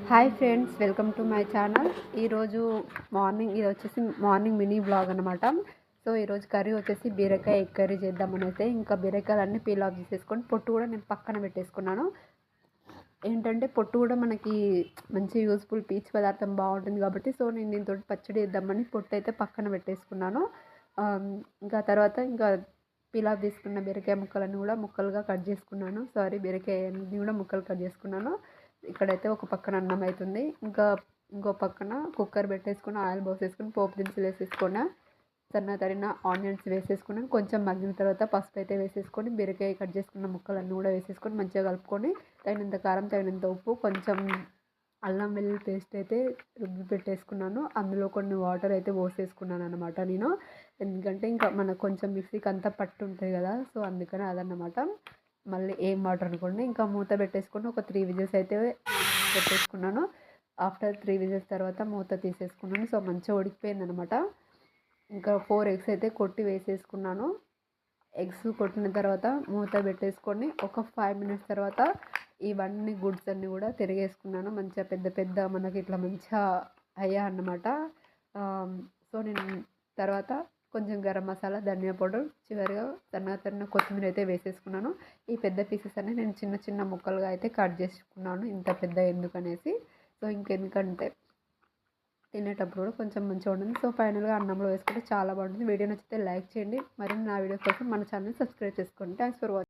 Hi friends, welcome to my channel. ఈరోజు ఇది వచ్చేసి మార్నింగ్ మినీ బ్లాగ్ అనమాట. సో ఈరోజు కర్రీ వచ్చేసి బీరకాయ ఎగ్ కర్రీ చేద్దామని అయితే ఇంకా బీరకాయలన్నీ పీల్ ఆఫ్ చేసేసుకొని పొట్టు కూడా నేను పక్కన పెట్టేసుకున్నాను. ఏంటంటే పొట్టు కూడా మనకి మంచి యూస్ఫుల్ పీచు పదార్థం బాగుంటుంది కాబట్టి సో నేను దీంతో పచ్చడి చేద్దామని పొట్టు అయితే పక్కన పెట్టేసుకున్నాను. ఇంకా తర్వాత ఇంకా పీల్ ఆఫ్ తీసుకున్న బీరకాయ ముక్కలన్నీ కూడా ముక్కలుగా కట్ చేసుకున్నాను. బీరకాయ అన్నీ కూడా ముక్కలు కట్ చేసుకున్నాను. ఇక్కడైతే ఒక పక్కన అన్నం అవుతుంది, ఇంకో పక్కన కుక్కర్ పెట్టేసుకుని ఆయిల్ పోసేసుకుని పోపు దినుసులు వేసేసుకున్న సన్న తరిగిన ఆనియన్స్ వేసేసుకుని కొంచెం మగ్గిన తర్వాత పసుపు అయితే వేసేసుకొని బీరకాయ కట్ చేసుకున్న ముక్కలన్నీ కూడా వేసేసుకొని మంచిగా కలుపుకొని తగినంత కారం తగినంత ఉప్పు కొంచెం అల్లం వెల్లుల్లి పేస్ట్ అయితే రుబ్బి పెట్టేసుకున్నాను. అందులో కొన్ని వాటర్ అయితే పోసేసుకున్నాను అనమాట నేను. ఎందుకంటే ఇంకా మనకు కొంచెం మిక్సీకి అంతా పట్టు ఉంటుంది కదా, సో అందుకని అదన్నమాట. మళ్ళీ ఏం వాటర్ అనుకోండి, ఇంకా మూత పెట్టేసుకొని ఒక 3 విజిల్స్ అయితే పెట్టేసుకున్నాను. ఆఫ్టర్ 3 విజిల్స్ తర్వాత మూత తీసేసుకున్నాను. సో మంచిగా ఉడికిపోయింది అనమాట. ఇంకా 4 ఎగ్స్ అయితే కొట్టి వేసేసుకున్నాను. ఎగ్స్ కొట్టిన తర్వాత మూత పెట్టేసుకొని ఒక 5 మినిట్స్ తర్వాత ఇవన్నీ గుడ్స్ అన్నీ కూడా తిరిగేసుకున్నాను. మంచిగా పెద్ద పెద్ద మనకి ఇట్లా మంచిగా అయ్యా అన్నమాట. సో నేను తర్వాత కొంచెం గరం మసాలా, ధనియా పౌడర్, చివరిగా తరిగిన కొత్తిమీర అయితే వేసేసుకున్నాను. ఈ పెద్ద పీసెస్ అన్నీ నేను చిన్న చిన్న ముక్కలుగా అయితే కట్ చేసుకున్నాను, ఇంత పెద్ద ఎందుకనేసి. సో ఇంకెందుకంటే తినేటప్పుడు కూడా కొంచెం మంచిగా ఉంటుంది. సో ఫైనల్గా అన్నంలో వేసుకుంటే చాలా బాగుంటుంది. వీడియో నచ్చితే లైక్ చేయండి. మరి నా వీడియో కోసం మన ఛానల్ సబ్స్క్రైబ్ చేసుకోండి. Thanks for watching.